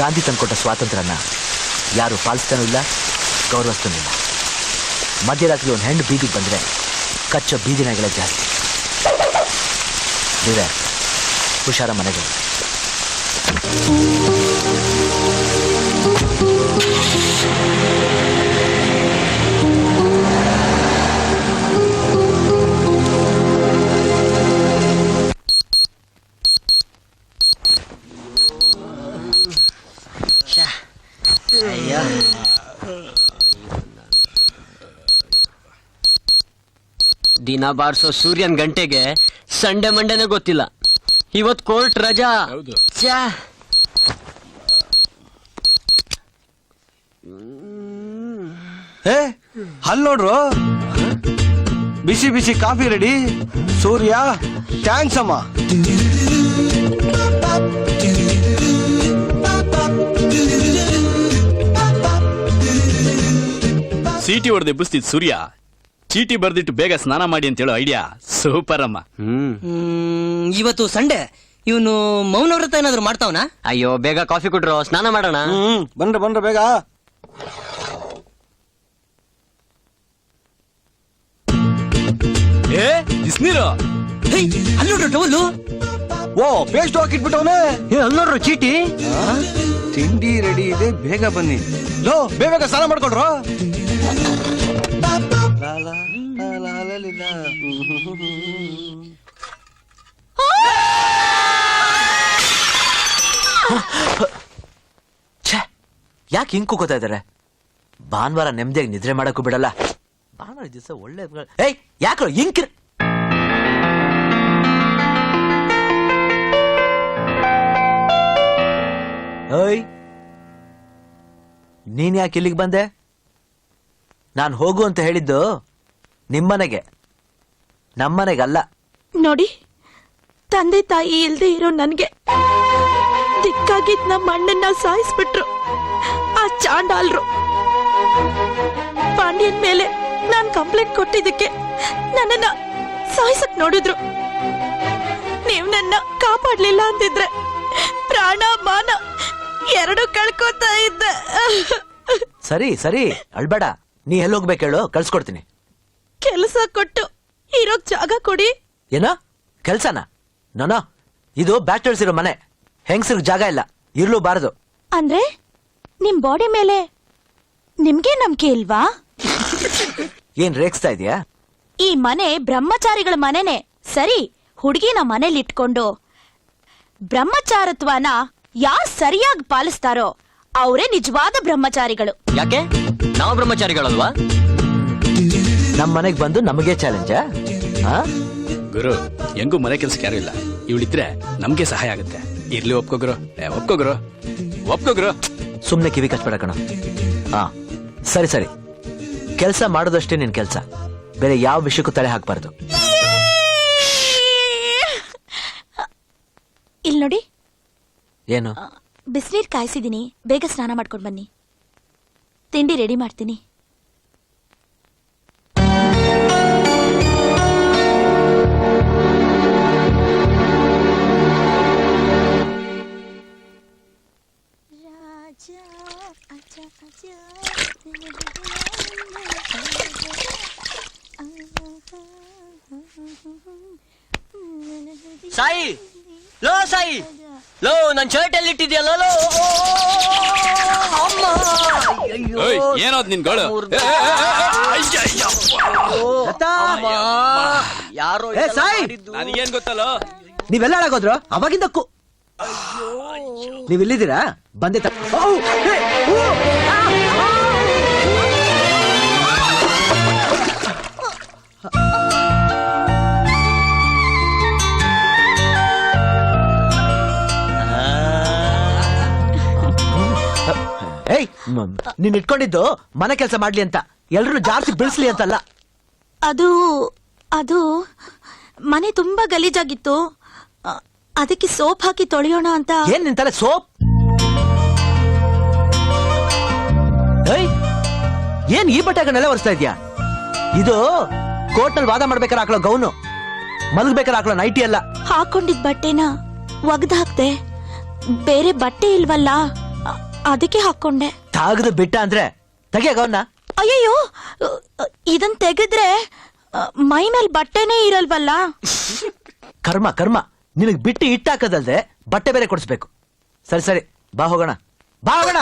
ಗಾಂಧಿ ತಂದುಕೊಟ್ಟ ಸ್ವಾತಂತ್ರ್ಯನ ಯಾರು ಪಾಲಿಸ್ತಾನೂ ಇಲ್ಲ, ಗೌರವಿಸ್ತಾನೂ ಇಲ್ಲ. ಮಧ್ಯರಾತ್ರಿ ಒಂದು ಹೆಣ್ಣು ಬೀದಿಗೆ ಬಂದರೆ ಕಚ್ಚೋ ಬೀದಿನಾಗಳೇ ಜಾಸ್ತಿ. ಇದೆ ಹುಷಾರ ಮನೆಗೆ. ದಿನ ಬಾರಿಸೋ ಸೂರ್ಯನ್ ಗಂಟೆಗೆ ಸಂಡೆ ಮಂಡೆನೆ ಗೊತ್ತಿಲ್ಲ. ಇವತ್ ಕೋರ್ಟ್ ರಜಾ. ಅಲ್ಲಿ ನೋಡ್ರು, ಬಿಸಿ ಬಿಸಿ ಕಾಫಿ ರೆಡಿ. ಸೂರ್ಯ ಥ್ಯಾಂಕ್ಸ್ ಅಮ್ಮ. ಚೀಟಿ ಹೊಡೆದು ಎಬ್ಬಿಸ್ತಿದ್ ಸೂರ್ಯ ಚೀಟಿ ಬರ್ದಿಟ್ಟು ಬೇಗ ಸ್ನಾನ ಮಾಡಿ ಅಂತ ಹೇಳೋ ಐಡಿಯಾ ಸೂಪರ್ ಅಮ್ಮ. ಇವತ್ತು ಸಂಡೆ, ಇವನು ಮೌನ ವ್ರತ ಏನಾದ್ರು ಮಾಡ್ತಾವನ? ಅಯ್ಯೋ ಬೇಗ ಕಾಫಿ ಕೊಟ್ರು, ಸ್ನಾನ ಮಾಡೋಣ. ಬಂದ್ರೆ ಬೇಗ. ಬಿಸ್ನೀರು ಅಲ್ಲಿ ನೋಡ್ರು ಟವಲ್ಲು. ಓ ಪೇಸ್ಟ್ ಹಾಕಿಟ್ಬಿಟ್ಟವನೇ. ಅಲ್ಲಿ ನೋಡ್ರು ಚೀಟಿ. ತಿಂಡಿ ರೆಡಿ ಇದೆ, ಬೇಗ ಬನ್ನಿ. ಲೋ ಬೇಗ ಸ್ನಾನ ಮಾಡ್ಕೊಡ್ರು. ಯಾಕೆ ಹಿಂಗ್ ಕೂಕೋತಾ ಇದಾರೆ? ಭಾನುವಾರ ನೆಮ್ಮದಿಯಾಗಿ ನಿದ್ರೆ ಮಾಡಕ್ಕೂ ಬಿಡಲ್ಲ. ಭಾನುವಾರ ದಿವಸ ಒಳ್ಳೆ ಯಾಕೆ ಹಿಂಗ್ ಓಯ್, ನೀನ್ ಯಾಕೆ ಇಲ್ಲಿಗೆ ಬಂದೆ? ನಾನು ಹೋಗು ಅಂತ ಹೇಳಿದ್ದು ನಿಮ್ಮನೆಗೆ, ನಮ್ಮನೆಗಲ್ಲ. ನೋಡಿ, ತಂದೆ ತಾಯಿ ಇಲ್ದೆ ಇರೋ ನನ್ಗೆ ದಿಕ್ಕಾಗಿದ್ ನಮ್ಮ ಅಣ್ಣನ್ನ ಸಾಯಿಸ್ಬಿಟ್ರು ಆ ಚಾಂಡಾಲ್ರು. ಪಾಂಡ್ಯನ್ ಮೇಲೆ ನಾನ್ ಕಂಪ್ಲೇಂಟ್ ಕೊಟ್ಟಿದ್ದಕ್ಕೆ ನನ್ನನ್ನ ಸಾಯಿಸಕ್ ನೋಡಿದ್ರು. ನೀವ್ ನನ್ನ ಕಾಪಾಡ್ಲಿಲ್ಲ ಅಂತಿದ್ರೆ ಪ್ರಾಣ ಮಾನ ಎರಡು ಕಳ್ಕೊತಾ ಇದ್ದೆ. ಸರಿ ಸರಿ ಅಳ್ಬೇಡ. ನೀ ಎಲ್ಲೋಗ್ಬೇಕು ಹೇಳು, ಕಳ್ಸ್ಕೊಡ್ತೀನಿ. ಕೆಲಸ ಕೊಟ್ಟು ಇರೋಕ್ ಜಾಗ ಕೊಡಿ. ಏನೋ ಕೆಲ್ಸನ? ನೋನೋ, ಇದು ಬ್ಯಾಚಲರ್ಸ್ ಇರೋ ಮನೆ, ಹೆಂಗಸ್ರಿಗೆ ಜಾಗ ಇಲ್ಲ, ಇರ್ಲೂಬಾರದು. ಅಂದ್ರೆ ನಿಮ್ ಬಾಡಿ ಮೇಲೆ ನಿಮ್ಗೆ ನಂಬಿಕೆ ಇಲ್ವಾ? ಏನ್ ರೇಗಿಸ್ತಾ ಇದೀಯಾ? ಈ ಮನೆ ಬ್ರಹ್ಮಚಾರಿಗಳ ಮನೆನೆ. ಸರಿ, ಹುಡುಗಿನ ಮನೇಲಿ ಇಟ್ಕೊಂಡು ಬ್ರಹ್ಮಚಾರತ್ವನ ಯಾರು ಸರಿಯಾಗಿ ಪಾಲಿಸ್ತಾರೋ ಅವರೇ ನಿಜವಾದ ಬ್ರಹ್ಮಚಾರಿಗಳು. ಯಾಕೆ ನಾವು ಬ್ರಹ್ಮಚಾರಿಗಳಲ್ವಾ? ನಮ್ ಮನೆಗ್ ಬಂದು ನಮಗೆ ಚಾಲೆಂಜ್. ಗುರು, ಹೆಂಗೂ ಮನೆ ಕೆಲ್ಸಕ್ಕೆ ಯಾರು ಇಲ್ಲ, ಇವಳಿದ್ರೆ ನಮ್ಗೆ ಸಹಾಯ ಆಗುತ್ತೆ. ಇರ್ಲಿ, ಒಪ್ಕೋಗ್ರು. ಸುಮ್ನೆ ಕಿವಿ ಕಚ್ಬೇಡ ಕಣ. ಸರಿ ಸರಿ, ಕೆಲ್ಸ ಮಾಡೋದಷ್ಟೇ ನಿನ್ ಕೆಲ್ಸ, ಬೇರೆ ಯಾವ ವಿಷಯಕ್ಕೂ ತಲೆ ಹಾಕ್ಬಾರ್ದು. ಇಲ್ ನೋಡಿ, ಏನು? ಬಿಸಿನೀರ್ ಕಾಯಿಸಿದೀನಿ, ಬೇಗ ಸ್ನಾನ ಮಾಡ್ಕೊಂಡು ಬನ್ನಿ. ತಿಂಡಿ ರೆಡಿ ಮಾಡ್ತೀನಿ. ಸಾಯಿ, ಲೋ ಸಾಯಿ, ಲೋ ನನ್ ಶರ್ಟ್ ಎಲ್ಲಿ ಇಟ್ಟಿದ್ಯಲ್ಲ ಲೋ. ಅಮ್ಮ, ಅಯ್ಯಯ್ಯೋ. ಏನೋದ್ ನಿನ್ ಗೋಳು? ಅಮ್ಮ, ಯಾರೋ ಏ, ಸಾಯಿ! ನನಗೇನ್ ಗೊತ್ತಲ್ಲ. ನೀವೆಲ್ಲ ಹಾಳಾಗೋದ್ರು ಅವಾಗಿಂದಕ್ಕೂ. ನೀವಿಲ್ಲಿದ್ದೀರಾ? ಬಂದೆ ಏಯ್, ನೀನ್ ಇಟ್ಕೊಂಡಿದ್ದು ಮನೆ ಕೆಲಸ ಮಾಡ್ಲಿ ಅಂತ, ಎಲ್ರು ಜಾಸ್ತಿ ಬಿಡಿಸ್ಲಿ ಅಂತಲ್ಲ. ಅದು ಅದು ಮನೆ ತುಂಬಾ ಗಲೀಜಾಗಿತ್ತು, ಅದಕ್ಕೆ ಸೋಪ್ ಹಾಕಿ ತೊಳೆಯೋಣ ಅಂತ. ಏನ್ ನಿಂತಲ್ಲ ಸೋಪ್? ಏಯ್, ಏನ್ ಈ ಬಟ್ಟೆಗಳನ್ನೆಲ್ಲ ಒರೆಸ್ತಾ ಇದ್ಯಾ? ಇದು ಕೋರ್ಟ್ನಲ್ಲಿ ವಾದ ಮಾಡ್ಬೇಕಾದ್ರೆ ಹಾಕೊಳ್ಳೋ ಗೌನು, ಮಲಗ್ಬೇಕಾದ್ರೆ ಹಾಕೊಳ್ಳೋ ನೈಟಿ ಅಲ್ಲ. ಹಾಕೊಂಡಿದ್ ಬಟ್ಟೆನ ಒಗ್ದು ಹಾಕ್ದೆ, ಬೇರೆ ಬಟ್ಟೆ ಇಲ್ವಲ್ಲ, ಅದಕ್ಕೆ ಹಾಕೊಂಡೆ. ತಾಗದು ಬಿಟ್ಟ ಅಂದ್ರೆ ತೆಗಿಯ ಗೌನ. ಅಯ್ಯಯ್ಯೋ, ಇದನ್ ತೆಗೆದ್ರೆ ಮೈ ಮೇಲ್ ಬಟ್ಟೆನೇ ಇರಲ್ವಲ್ಲ. ಕರ್ಮ ಕರ್ಮ, ನಿನಗ್ ಬಿಟ್ಟು ಇಟ್ಟಾಕದಲ್ದೆ ಬಟ್ಟೆ ಬೇರೆ ಕೊಡಿಸ್ಬೇಕು. ಸರಿ ಸರಿ, ಬಾ ಹೋಗೋಣ, ಬಾ ಹೋಗೋಣ.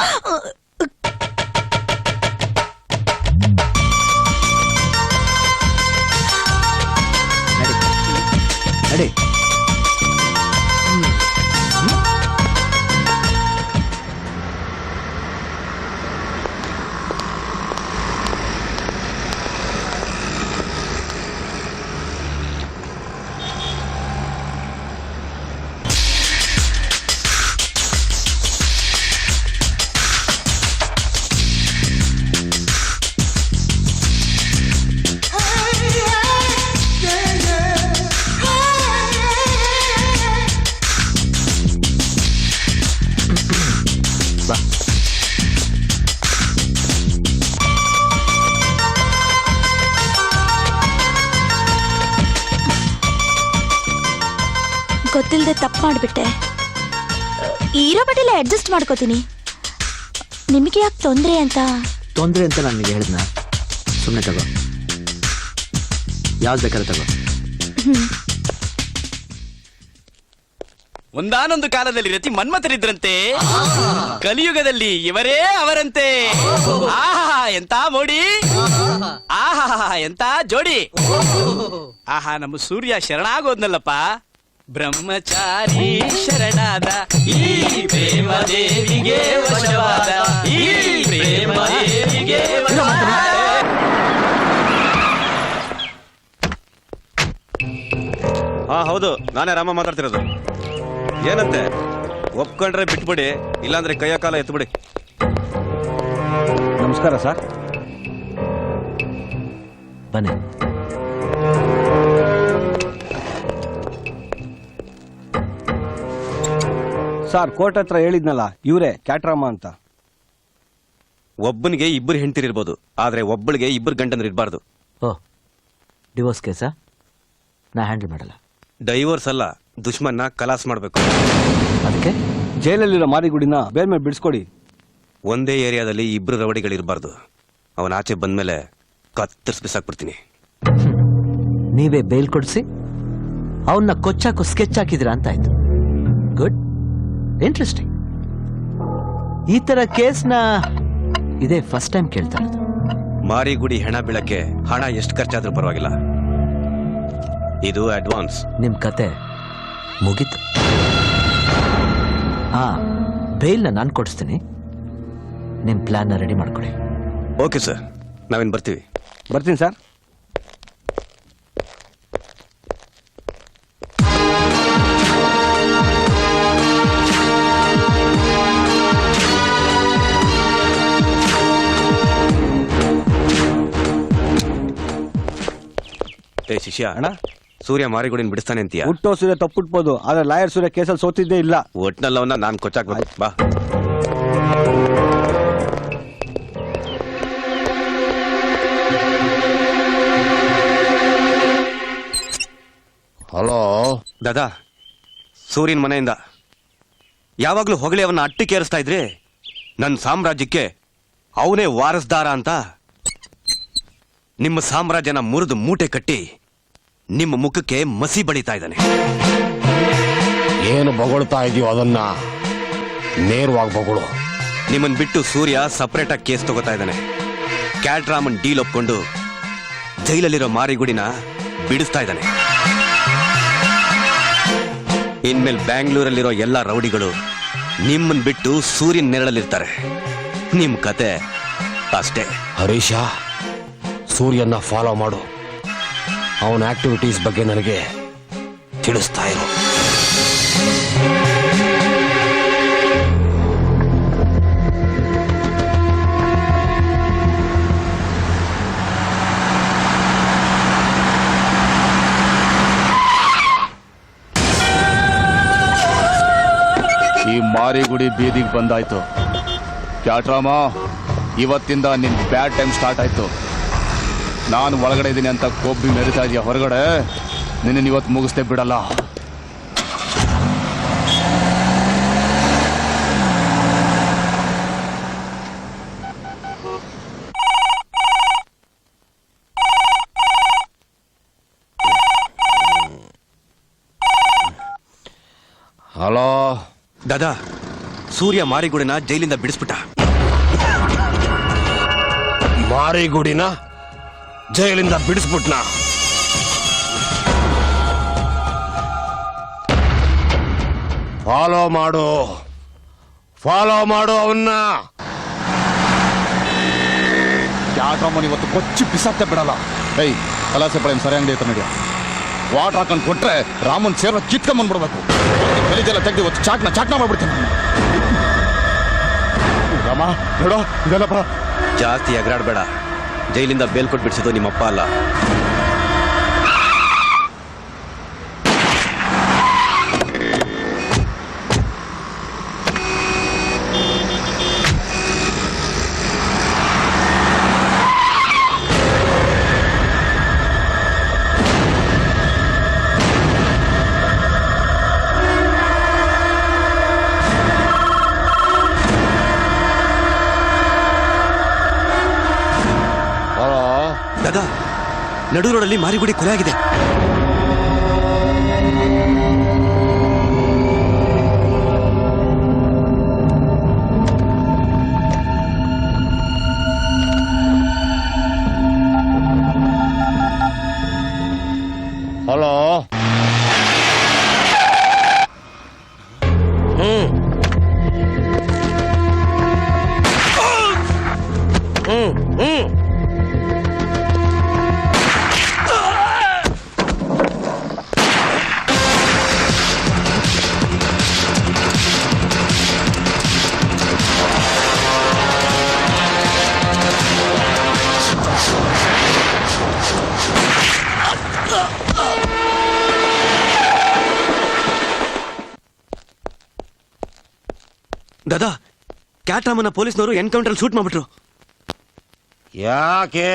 ನಡಿ. ಗೊತ್ತಿಲ್ಲದೆ ತಪ್ಪು ಮಾಡ್ಬಿಟ್ಟೆ. ಇರೋ ಬಟ್ಟೆಲ್ಲ ಅಡ್ಜಸ್ಟ್ ಮಾಡ್ಕೋತೀನಿ. ನಿಮಗೆ ಯಾಕೆ ತೊಂದ್ರೆ ಅಂತ? ತೊಂದ್ರೆ ಅಂತ ನನಗೆ ಹೇಳಿದ್ನ? ಸುಮ್ಮನೆ ತಗೋ, ಯಾವ್ದು ಬೇಕಾದ್ರೆ ತಗೋ. ಒಂದಾನೊಂದು ಕಾಲದಲ್ಲಿ ರತಿ ಮನ್ಮಥರಿದ್ರಂತೆ, ಕಲಿಯುಗದಲ್ಲಿ ಇವರೇ ಅವರಂತೆ. ಆಹಾ ಎಂತ ಮೋಡಿ, ಆಹಾ ಎಂತ ಜೋಡಿ. ಆಹಾ ನಮ್ಮ ಸೂರ್ಯ ಶರಣಾಗೋದ್ನಲ್ಲಪ್ಪ. ಬ್ರಹ್ಮಚಾರಿ ಶರಣಾದ ಈ ಪ್ರೇಮ ದೇವಿಗೆ ವಶವಾದ, ಈ ಪ್ರೇಮ ದೇವಿಗೆ ವಶವಾದ. ಹಾ ಹೌದು, ನಾನೇ ರಾಮ ಮಾತಾಡ್ತಿರೋದು. ಏನಂತೆ? ಒಪ್ಕೊಂಡ್ರೆ ಬಿಟ್ಬಿಡಿ, ಇಲ್ಲಾಂದ್ರೆ ಕೈಯ ಕಾಲ ಎತ್ಬಿಡಿ. ನಮಸ್ಕಾರ ಸರ್. ಬನ್ನಿ. ಸರ್, ಕೋರ್ಟ್ ಹತ್ರ ಹೇಳಿದ್ನಲ್ಲ, ಇವರೇ ಕ್ಯಾಟ್ರಾಮ ಅಂತ. ಒಬ್ಬನಿಗೆ ಇಬ್ಬರು ಹೆಂಡತಿರಿರ್ಬೋದು, ಆದ್ರೆ ಒಬ್ಬಳಿಗೆ ಇಬ್ಬರು ಗಂಡಂದ್ರು ಇರಬಾರ್ದು. ಓ, ಡಿವೋರ್ಸ್ ಕೇಸಾ? ನಾ ಹ್ಯಾಂಡಲ್ ಮಾಡಲ್ಲ. ಡೈವೋರ್ಸ್ ಅಲ್ಲ, ದುಶ್ಮನ್ನ ಕಲಾಸ್ ಮಾಡ್ಬೇಕು. ಅದಕ್ಕೆ ಜೈಲಲ್ಲಿರೋ ಮಾರಿಗುಡಿನ ಬೇರೆ ಮೇಲೆ ಬಿಡಿಸ್ಕೊಡಿ. ಒಂದೇ ಏರಿಯಾದಲ್ಲಿ ಇಬ್ರು ರವಡಿಗಳಿರಬಾರ್ದು. ಅವನ ಆಚೆ ಬಂದ್ಮೇಲೆ ಕತ್ತರಿಸಿ ಬಿಸಾಕ್ಬಿಡ್ತೀನಿ. ನೀವೇ ಬೇಲ್ ಕೊಡಿಸಿ ಅವನ್ನ ಕೊಚ್ಚಾಕೋ ಸ್ಕೆಚ್ ಹಾಕಿದ್ರ ಅಂತ ಆಯ್ತು. Good, interesting. ಈ ತರ ಕೇಸ್ನ ಇದೇ ಫಸ್ಟ್ ಟೈಮ್ ಕೇಳ್ತಾ ಇರೋದು. ಮಾರಿಗುಡಿ ಹೆಣ ಬೀಳಕ್ಕೆ ಹಣ ಎಷ್ಟು ಖರ್ಚಾದ್ರೂ ಪರವಾಗಿಲ್ಲ, ಇದು ಅಡ್ವಾನ್ಸ್. ನಿಮ್ ಕತೆ ಮುಗೀತು. ಬೇಲ್ನ ನಾನು ಕೊಡಿಸ್ತೀನಿ, ನಿಮ್ ಪ್ಲಾನ್ನ ರೆಡಿ ಮಾಡ್ಕೊಡಿ. ಓಕೆ ಸರ್, ನಾವೇನು ಬರ್ತೀವಿ. ಬರ್ತೀನಿ ಸರ್. ಏ ಶಿಷ್ಯ, ಅಣ್ಣ, ಸೂರ್ಯ ಮಾರಿಗುಡಿನ ಬಿಡಿಸ್ತಾನೆ ಅಂತೀಯ? ಹುಟ್ಟೋ ಸೂರ್ಯ ತಪ್ಪುಟ್ಬೋದು, ಆದ್ರೆ ಲಾಯರ್ ಸೂರ್ಯ ಕೇಸಲ್ಲಿ ಸೋತಿದ್ದೇ ಇಲ್ಲ. ಒಟ್ನಲ್ಲವನ್ನ ನಾನು ಕೊಚ್ಚಾಕ್ಬೇಕು. ಬಾ. ಹಲೋ ದಾದಾ, ಸೂರ್ಯನ ಮನೆಯಿಂದ ಯಾವಾಗ್ಲೂ ಹೊಗಳಿ ಅವನ್ನ ಅಟ್ಟಿಕೇರಿಸ್ತಾ ಇದ್ರಿ. ನನ್ನ ಸಾಮ್ರಾಜ್ಯಕ್ಕೆ ಅವನೇ ವಾರಸ್ದಾರ ಅಂತ ನಿಮ್ಮ ಸಾಮ್ರಾಜ್ಯನ ಮುರಿದು ಮೂಟೆ ಕಟ್ಟಿ ನಿಮ್ಮ ಮುಖಕ್ಕೆ ಮಸಿ ಬಳಿತಾ ಇದ್ದಾನೆ. ಏನು ಬೊಗಳ್ತಾ ಇದೀಯೋ ಅದನ್ನ ನೇರವಾಗಿ ಬೊಗಳು. ನಿಮ್ಮನ್ ಬಿಟ್ಟು ಸೂರ್ಯ ಸಪರೇಟ್ ಆಗಿ ಕೇಸ್ ತಗೋತಾ ಇದ್ದಾನೆ. ಕ್ಯಾಟ್ರಾಮನ್ ಡೀಲ್ ಒಪ್ಕೊಂಡು ಜೈಲಲ್ಲಿರೋ ಮಾರಿಗುಡಿನ ಬಿಡಿಸ್ತಾ ಇದ್ದಾನೆ. ಇನ್ಮೇಲೆ ಬ್ಯಾಂಗ್ಳೂರಲ್ಲಿರೋ ಎಲ್ಲಾ ರೌಡಿಗಳು ನಿಮ್ಮನ್ ಬಿಟ್ಟು ಸೂರ್ಯನ ನೆರಳಲ್ಲಿರ್ತಾರೆ. ನಿಮ್ ಕತೆ ಅಷ್ಟೇ. ಹರೀಶ, ಸೂರ್ಯನ ಫಾಲೋ ಮಾಡು. ಅವನ ಆಕ್ಟಿವಿಟೀಸ್ ಬಗ್ಗೆ ನನಗೆ ತಿಳಿಸ್ತಾ ಇರು. ಈ ಮಾರಿಗುಡಿ ಬೀದಿಗೆ ಬಂದಾಯ್ತು. ಕ್ಯಾಟ್ರಾಮ, ಇವತ್ತಿಂದ ನಿನ್ ಬ್ಯಾಡ್ ಟೈಮ್ ಸ್ಟಾರ್ಟ್ ಆಯ್ತು. ನಾನು ಒಳಗಡೆ ಇದ್ದೀನಿ ಅಂತ ಕೊಬ್ಬಿ ಮೆರಿತಾ ಇದೆಯಾ ಹೊರಗಡೆ, ನಿನ್ನ ಇವತ್ತು ಮುಗಿಸ್ತೇ ಬಿಡಲ್ಲ. ಹಲೋ ದಾದಾ, ಸೂರ್ಯ ಮಾರಿಗುಡಿನ ಜೈಲಿಂದ ಬಿಡಿಸ್ಬಿಟ್ಟ. ಮಾರಿಗುಡಿನ ಜೈಲಿಂದ ಬಿಡಿಸ್ಬಿಟ್ನ? ಫಾಲೋ ಮಾಡು ಅವನ್ನ. ಕ್ಯಾಟ್ರಾಮನ್ ಇವತ್ತು ಕೊಚ್ಚಿ ಬಿಸಾಕ್ತೆ ಬಿಡಲ್ಲ. ಏಯ್, ಕಲಾಸೆ ಪಡೆ ಸರಿ ಅಂಗಡಿ ಐತೆ ನಡಿಯ. ವಾಟರ್ ಹಾಕೊಂಡು ಕೊಟ್ರೆ ರಾಮನ್ ಸೇರ್ನ ಕಿತ್ಕೊಂಡ್ಬಂದ್ಬಿಡ್ಬೇಕು. ಬೆಳಿದೆಲ್ಲ ತೆಗ್ದು ಇವತ್ತು ಚಾಟ್ನ ಮಾಡ್ಬಿಡ್ತೀನಿ. ರಾಮ ನೋಡೋ, ಇದೆಲ್ಲಪ್ಪ. ಜಾಸ್ತಿ ಎಗರಾಡ್ಬೇಡ. ಜೈಲಿಂದ ಬೇಲ್ ಕೊಟ್ಟು ಬಿಡಿಸಿದ್ದು ನಿಮ್ಮಪ್ಪ ಅಲ್ಲ. ದಾದಾ, ನಡು ರೋಡಲ್ಲಿ ಮಾರಿಗುಡಿ ಕೊಲೆ ಆಗಿದೆ. ಹಲೋ, ದಾದಾ, ಕ್ಯಾಟ್ರಾಮನ್ನ ಪೊಲೀಸ್ನವರು ಎನ್ಕೌಂಟರ್ ಶೂಟ್ ಮಾಡ್ಬಿಟ್ರು. ಯಾಕೆ?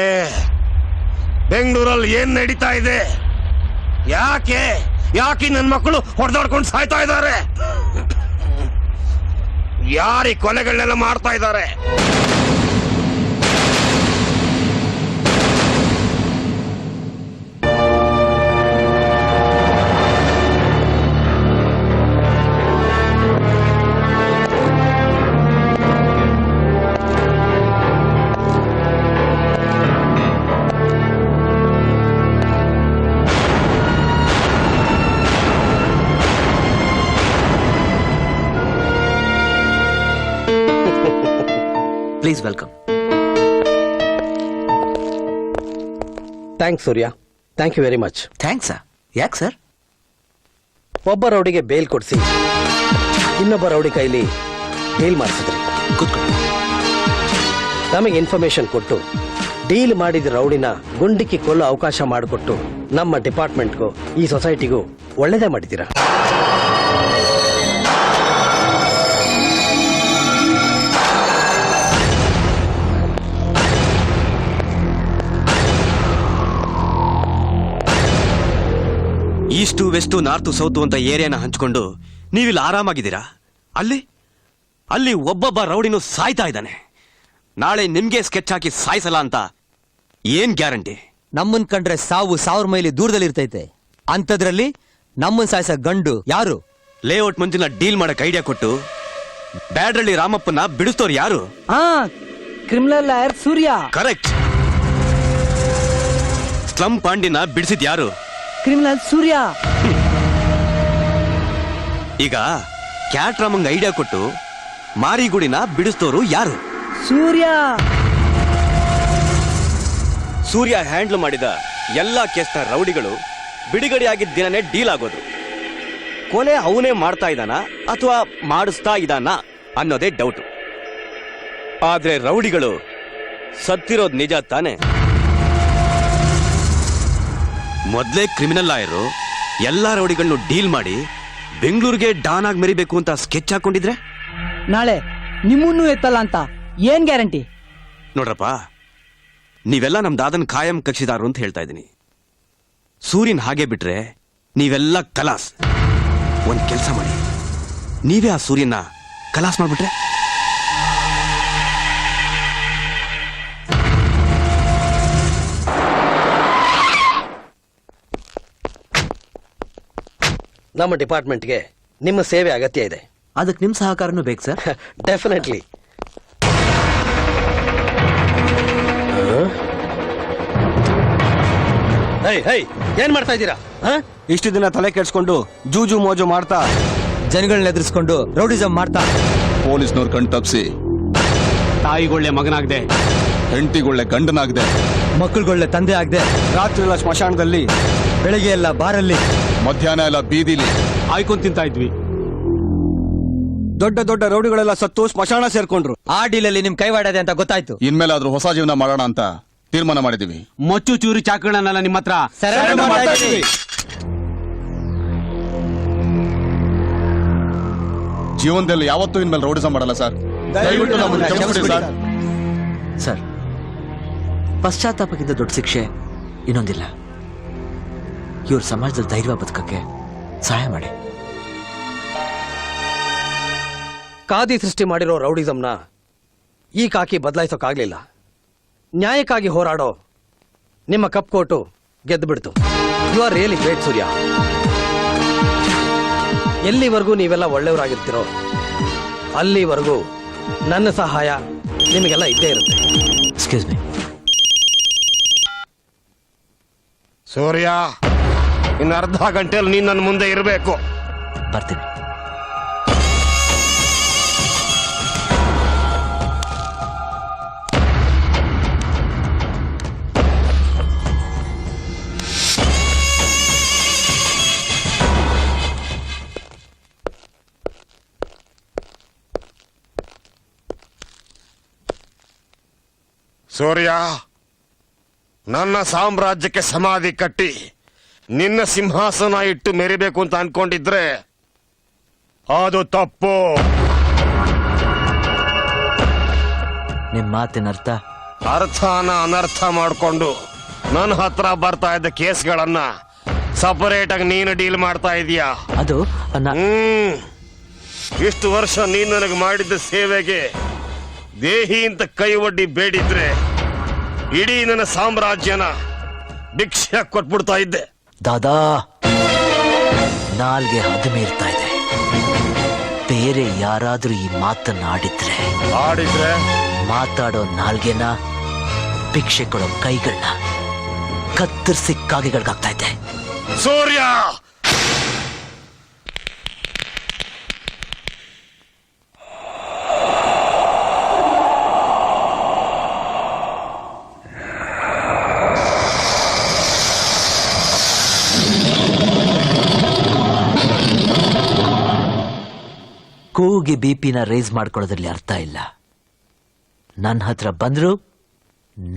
ಬೆಂಗಳೂರಲ್ಲಿ ಏನ್ ನಡೀತಾ ಇದೆ? ಯಾಕೆ ನನ್ನ ಮಕ್ಕಳು ಹೊಡೆದಾಡ್ಕೊಂಡು ಸಾಯ್ತಾ ಇದ್ದಾರೆ? ಯಾರಿ ಕೊಲೆಗಳನ್ನೆಲ್ಲ ಮಾಡ್ತಾ ಇದ್ದಾರೆ? Please welcome. Thanks Surya, thank you very much. ಥ್ಯಾಂಕ್ಸಾ? ಯಾಕೆ ಸರ್? ಒಬ್ಬ ರೌಡಿಗೆ ಬೇಲ್ ಕೊಡಿಸಿ ಇನ್ನೊಬ್ಬ ರೌಡಿ ಕೈಲಿ ಡೀಲ್ ಮಾಡಿಸಿದ್ರಿ. ಕೂತ್ಕೊಳ್ಳಿ. ನಮಗೆ ಇನ್ಫಾರ್ಮೇಶನ್ ಕೊಟ್ಟು ಡೀಲ್ ಮಾಡಿದ ರೌಡಿನ ಗುಂಡಿಕ್ಕಿ ಕೊಲ್ಲೋ ಅವಕಾಶ ಮಾಡಿಕೊಟ್ಟು ನಮ್ಮ ಡಿಪಾರ್ಟ್ಮೆಂಟ್ಗೂ ಈ ಸೊಸೈಟಿಗೂ ಒಳ್ಳೇದೇ ಮಾಡಿದ್ದೀರಾ. ಈಸ್ಟು ವೆಸ್ಟು ನಾರ್ತು ಸೌತು ಅಂತ ಏರಿಯಾನ ಹಂಚ್ಕೊಂಡು ನೀವಿಲ್ಲಿ ಆರಾಮಾಗಿದ್ದೀರಾ? ಅಲ್ಲಿ ಒಬ್ಬೊಬ್ಬ ರೌಡಿನೂ ಸಾಯ್ತಾ ಇದ್ದಾನೆ. ನಾಳೆ ನಿಮ್ಗೆ ಸ್ಕೆಚ್ ಹಾಕಿ ಸಾಯಿಸಲ್ಲ ಅಂತ ಏನ್ ಗ್ಯಾರಂಟಿ? ನಮ್ಮನ್ ಕಂಡ್ರೆ ಸಾವು 1000 ಮೈಲಿ ದೂರದಲ್ಲಿ ಇರ್ತೈತೆ. ಅಂಥದ್ರಲ್ಲಿ ನಮ್ಮನ್ ಸಾಯಿಸ ಗಂಡು ಯಾರು? ಲೇಔಟ್ ಮುಂಚಿನ ಡೀಲ್ ಮಾಡಕ್ ಐಡಿಯಾ ಕೊಟ್ಟು ಬ್ಯಾಡ್ರಳ್ಳಿ ರಾಮಪ್ಪನ ಬಿಡಿಸ್ತೋರು ಯಾರು? ಕ್ರಿಮಿನಲ್ ಲಾಯರ್ ಸೂರ್ಯ. ಕರೆಕ್ಟ್. ಸ್ಲಂ ಪಾಂಡಿನ ಬಿಡಿಸಿದ್ ಯಾರು? ಕ್ರಿಮಿನಲ್ ಸೂರ್ಯ. ಈಗ ಕ್ಯಾಟ್ ರಾಮಂಗ್ ಐಡಿಯಾ ಕೊಟ್ಟು ಮಾರಿಗುಡಿನ ಬಿಡಿಸ್ತೋರು ಯಾರು? ಸೂರ್ಯ. ಸೂರ್ಯ ಹ್ಯಾಂಡಲ್ ಮಾಡಿದ ಎಲ್ಲಾ ಕೇಸ್ನ ರೌಡಿಗಳು ಬಿಡುಗಡೆಯಾಗಿದ್ದ ದಿನನೇ ಡೀಲ್ ಆಗೋದು. ಕೊಲೆ ಅವನೇ ಮಾಡ್ತಾ ಇದ್ದಾನ ಅಥವಾ ಮಾಡಿಸ್ತಾ ಇದ್ದಾನ ಅನ್ನೋದೇ ಡೌಟ್. ಆದ್ರೆ ರೌಡಿಗಳು ಸತ್ತಿರೋದ್ ನಿಜ ತಾನೆ? ಮೊದ್ಲೇ ಕ್ರಿಮಿನಲ್ ಲಾಯರು ಎಲ್ಲಾ ರೌಡಿಗಳನ್ನು ಡೀಲ್ ಮಾಡಿ ಬೆಂಗಳೂರಿಗೆ ಡಾನ್ ಆಗಿ ಮೆರಿಬೇಕು ಅಂತ ಸ್ಕೆಚ್ ಹಾಕೊಂಡಿದ್ರೆ ನಾಳೆ ನಿಮ್ಮನ್ನೂ ಎತ್ತಲ್ಲ ಅಂತ ಏನ್ ಗ್ಯಾರಂಟಿ? ನೋಡ್ರಪ್ಪ, ನೀವೆಲ್ಲ ನಮ್ ದಾದನ್ ಖಾಯಂ ಕಕ್ಷಿದಾರರು ಅಂತ ಹೇಳ್ತಾ ಇದ್ದೀನಿ. ಸೂರ್ಯನ್ ಹಾಗೆ ಬಿಟ್ರೆ ನೀವೆಲ್ಲ ಕಲಾಸ್. ಒಂದ್ ಕೆಲಸ ಮಾಡಿ, ನೀವೇ ಆ ಸೂರ್ಯನ ಕಲಾಸ್ ಮಾಡ್ಬಿಟ್ರೆ? ನಮ್ಮ ಡಿಪಾರ್ಟ್ಮೆಂಟ್ಗೆ ನಿಮ್ಮ ಸೇವೆ ಅಗತ್ಯ ಇದೆ. ಅದಕ್ಕೆ ನಿಮ್ ಸಹಕಾರನೂ ಬೇಕು ಸರ್. ಡೆಫಿನೆಟ್ಲಿ. ಏನ್ ಮಾಡ್ತಾ ಇದ್ದೀರಾ? ಇಷ್ಟು ದಿನ ತಲೆ ಕೆಡ್ಸ್ಕೊಂಡು ಜೂಜು ಮೋಜು ಮಾಡ್ತಾ ಜನಗಳನ್ನ ಎದುರಿಸ್ಕೊಂಡು ರೌಡಿಸಂ ಮಾಡ್ತಾ ಪೊಲೀಸ್ನವ್ರ ಕಣ್ ತಪ್ಸಿ ತಾಯಿಗೊಳ್ಳೆ ಮಗನಾಗ್ದೆ, ಹೆಂಡತಿಗೊಳ್ಳೆ ಗಂಡನಾಗ್ದೆ, ಮಕ್ಕಳುಗೊಳ್ಳೆ ತಂದೆ ಆಗದೆ, ರಾತ್ರಿ ಎಲ್ಲ ಸ್ಮಶಾನದಲ್ಲಿ, ಬೆಳಗ್ಗೆ ಎಲ್ಲ ಬಾರಲ್ಲಿ, ಮಧ್ಯಾಹ್ನ ಎಲ್ಲ ಬೀದಿಲಿ ಆಯ್ಕೊಂಡ್ ತಿಂತಾ ಇದ್ವಿ. ದೊಡ್ಡ ದೊಡ್ಡ ರೌಡಿಗಳೆಲ್ಲ ಸತ್ತು ಸ್ಮಶಾನ ಸೇರ್ಕೊಂಡ್ರು. ಆ ಡೀಲಲ್ಲಿ ನಿಮ್ ಕೈವಾಡದೆ ಅಂತ ಗೊತ್ತಾಯ್ತು. ಇನ್ಮೇಲಾದ್ರೂ ಹೊಸ ಜೀವನ ಮಾಡೋಣ ಅಂತ ತೀರ್ಮಾನ ಮಾಡಿದೀವಿ. ಮೊಚ್ಚು ಚೂರಿ ಚಾಕುಗಳನ್ನೆಲ್ಲ ನಿಮ್ಮ ಹತ್ರ ಜೀವನದಲ್ಲಿ ಯಾವತ್ತೂ ಇನ್ಮೇಲೆ ರೌಡಿಸಂ ಮಾಡಲ್ಲ ಸರ್. ದಯವಿಟ್ಟು ನಮ್ಮನ್ನ ಕ್ಷಮಿಸ್ಬಿಡಿ ಸರ್. ಸರ್, ಪಶ್ಚಾತ್ತಾಪಕ್ಕಿಂತ ದೊಡ್ಡ ಶಿಕ್ಷೆ ಇನ್ನೊಂದಿಲ್ಲ. ಇವ್ರ ಸಮಾಜದಲ್ಲಿ ಧೈರ್ಯ ಬದುಕಕ್ಕೆ ಸಹಾಯ ಮಾಡಿ. ಖಾದಿ ಸೃಷ್ಟಿ ಮಾಡಿರೋ ರೌಡಿಸಂನ ಈ ಕಾಕಿ ಬದಲಾಯಿಸೋಕ್ಕಾಗ್ಲಿಲ್ಲ. ನ್ಯಾಯಕ್ಕಾಗಿ ಹೋರಾಡೋ ನಿಮ್ಮ ಕಪ್ ಕೋಟು ಗೆದ್ದು ಬಿಡ್ತು. ಯು ಆರ್ ರಿಯಲಿ ಗ್ರೇಟ್ ಸೂರ್ಯ. ಎಲ್ಲಿವರೆಗೂ ನೀವೆಲ್ಲ ಒಳ್ಳೆಯವರಾಗಿರ್ತೀರೋ ಅಲ್ಲಿವರೆಗೂ ನನ್ನ ಸಹಾಯ ನಿಮಗೆಲ್ಲ ಇದ್ದೇ ಇರುತ್ತೆ. Excuse me. ಸೂರ್ಯ, ಇನ್ನು ಅರ್ಧ ಗಂಟೆಯಲ್ಲಿ ನೀನ್ ನನ್ನ ಮುಂದೆ ಇರಬೇಕು. ಬರ್ತೀನಿ. ಸೂರ್ಯ, ನನ್ನ ಸಾಮ್ರಾಜ್ಯಕ್ಕೆ ಸಮಾಧಿ ಕಟ್ಟಿ ನಿನ್ನ ಸಿಂಹಾಸನ ಇಟ್ಟು ಮೆರಿಬೇಕು ಅಂತ ಅನ್ಕೊಂಡಿದ್ರೆ ಅದು ತಪ್ಪು. ನಿಮ್ ಮಾತಿನ ಅರ್ಥನ ಅನರ್ಥ ಮಾಡಿಕೊಂಡು ನನ್ನ ಹತ್ರ ಬರ್ತಾ ಇದ್ದ ಕೇಸ್ಗಳನ್ನ ಸಪರೇಟ್ ಆಗಿ ನೀನು ಡೀಲ್ ಮಾಡ್ತಾ ಇದೀಯಾ. ಅದು ಇಷ್ಟು ವರ್ಷ ನೀನು ನನಗೆ ಮಾಡಿದ್ದ ಸೇವೆಗೆ ದೇಹಿ ಅಂತ ಕೈ ಒಡ್ಡಿ ಬೇಡಿದ್ರೆ ಇಡೀ ನನ್ನ ಸಾಮ್ರಾಜ್ಯನ ಭಿಕ್ಷೆ ಕೊಟ್ಬಿಡ್ತಾ ಇದ್ದೆ. ದಾದಾ, ನಾಲ್ಗೆ ಹದಮೀರ್ತಾ ಇದೆ. ಬೇರೆ ಯಾರಾದ್ರೂ ಈ ಮಾತನ್ನ ಆಡಿದ್ರೆ ಮಾತಾಡೋ ನಾಲ್ಗೆನ, ಭಿಕ್ಷೆ ಕೊಡೋ ಕೈಗಳನ್ನ ಕತ್ತರಿಸಿ ಕಾಗೆಗಳಿಗಾಗ್ತಾ ಇದೆ. ಸೂರ್ಯ, ಕೂಗಿ ಬಿಪಿನ ರೇಸ್ ಮಾಡ್ಕೊಳ್ಳೋದ್ರಲ್ಲಿ ಅರ್ಥ ಇಲ್ಲ. ನನ್ನ ಹತ್ರ ಬಂದ್ರು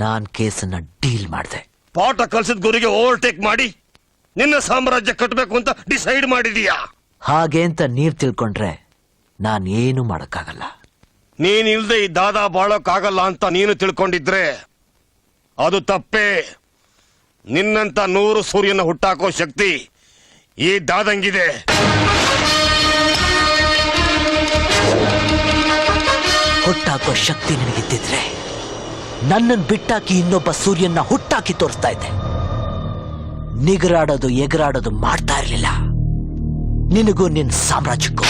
ನಾನ್ ಕೇಸನ್ನ ಡೀಲ್ ಮಾಡಿದೆ. ಪಾಠ ಕಲ್ಸಿದ ಗುರಿಗೆ ಓವರ್ಟೇಕ್ ಮಾಡಿ ನಿನ್ನ ಸಾಮ್ರಾಜ್ಯ ಕಟ್ಟಬೇಕು ಅಂತ ಡಿಸೈಡ್ ಮಾಡಿದೀಯಾ. ಹಾಗೆ ಅಂತ ನೀವ್ ತಿಳ್ಕೊಂಡ್ರೆ ನಾನ್ ಏನು ಮಾಡಕ್ಕಾಗಲ್ಲ. ನೀನ್ ಇಲ್ದೆ ಈ ದಾದಾ ಬಾಳೋಕ್ಕಾಗಲ್ಲ ಅಂತ ನೀನು ತಿಳ್ಕೊಂಡಿದ್ರೆ ಅದು ತಪ್ಪೇ. ನಿನ್ನಂತ 100 ಸೂರ್ಯನ ಹುಟ್ಟಾಕೋ ಶಕ್ತಿ ಈ ದಾದಂಗಿದೆ. ಹುಟ್ಟಾಕೋ ಶಕ್ತಿ ನಿನಗಿದ್ದಿದ್ರೆ ನನ್ನನ್ನು ಬಿಟ್ಟಾಕಿ ಇನ್ನೊಬ್ಬ ಸೂರ್ಯನ ಹುಟ್ಟಾಕಿ ತೋರಿಸ್ತಾ ಇದ್ದೆ. ನಿಗರಾಡೋದು ಎಗರಾಡೋದು ಮಾಡ್ತಾ ಇರಲಿಲ್ಲ. ನಿನಗೂ ನಿನ್ನ ಸಾಮ್ರಾಜ್ಯಕ್ಕೂ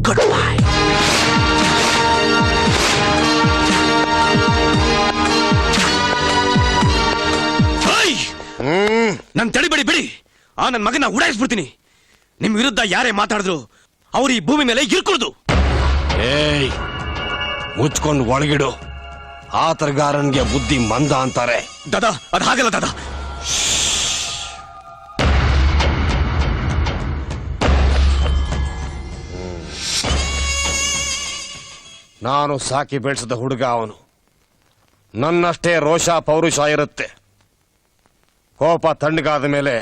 ಗುಡ್ ಬೈ. ನನ್ ತಡಿಬೇಡಿ ಬಿಡಿ. ಆ ನನ್ ಮಗನ ಉಡಾಯಿಸ್ಬಿಡ್ತೀನಿ. ನಿಮ್ ವಿರುದ್ಧ ಯಾರೇ ಮಾತಾಡಿದ್ರು ಅವ್ರು ಈ ಭೂಮಿ ಮೇಲೆ ಇರ್ಕೊಳ್ದು. ಏಯ್, ಮುಚ್ಕೊಂಡು ಒಳಗಿಡು. ಆತರಗಾರನ್ಗೆ ಬುದ್ಧಿ ಮಂದ ಅಂತಾರೆ. ದಾದಾ ಅದ್ ಹಾಗಲ್ಲ ದಾದಾ. ನಾನು ಸಾಕಿ ಬೆಳೆಸಿದ ಹುಡುಗ ಅವನು. ನನ್ನಷ್ಟೇ ರೋಷ ಪೌರುಷ ಇರುತ್ತೆ. ಕೋಪ ತಣ್ಣಗಾದ ಮೇಲೆ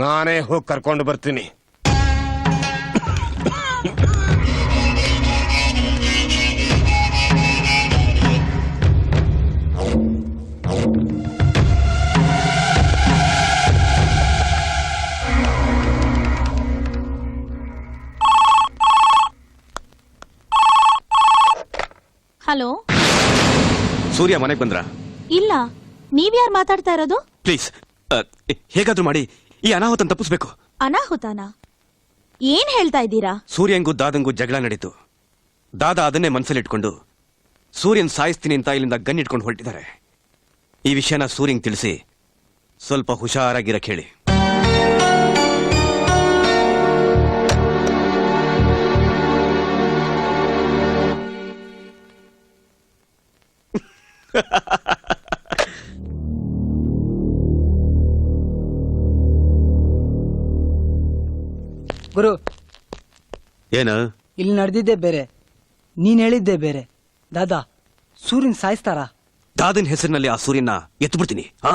ನಾನೇ ಹೋಗಿ ಕರ್ಕೊಂಡು ಬರ್ತೀನಿ. ಹಲೋ, ಸೂರ್ಯ ಮನೆಗೆ ಬಂದ್ರ? ಇಲ್ಲ. ನೀವ್ಯಾರು ಮಾತಾಡ್ತಾ ಇರೋದು? ಪ್ಲೀಸ್, ಹೇಗಾದ್ರೂ ಮಾಡಿ ಈ ಅನಾಹುತನ ತಪ್ಪಿಸ್ಬೇಕು. ಅನಾಹುತನ? ಏನ್ ಹೇಳ್ತಾ ಇದ್ದೀರಾ? ಸೂರ್ಯಂಗೂ ದಾದಂಗೂ ಜಗಳ ನಡೀತು. ದಾದಾ ಅದನ್ನೇ ಮನಸ್ಸಲ್ಲಿಟ್ಕೊಂಡು ಸೂರ್ಯನ್ ಸಾಯಿಸ್ತೀನಿ ಅಂತ ಇಲ್ಲಿಂದ ಗನ್ ಇಟ್ಕೊಂಡು ಹೊರಟಿದ್ದಾರೆ. ಈ ವಿಷಯನ ಸೂರ್ಯಂಗ್ ತಿಳಿಸಿ ಸ್ವಲ್ಪ ಹುಷಾರಾಗಿರಕ್ ಹೇಳಿ. ಗುರು, ಏನ ಇಲ್ಲಿ ನಡೆದಿದ್ದೆ ಬೇರೆ, ನೀನ್ ಹೇಳಿದ್ದೆ ಬೇರೆ. ದಾದಾ ಸೂರ್ಯನ್ ಸಾಯಿಸ್ತಾರಾ? ದಾದನ್ ಹೆಸರಿನಲ್ಲಿ ಆ ಸೂರ್ಯನ ಎತ್ತು ಬಿಡ್ತೀನಿ. ಹಾ.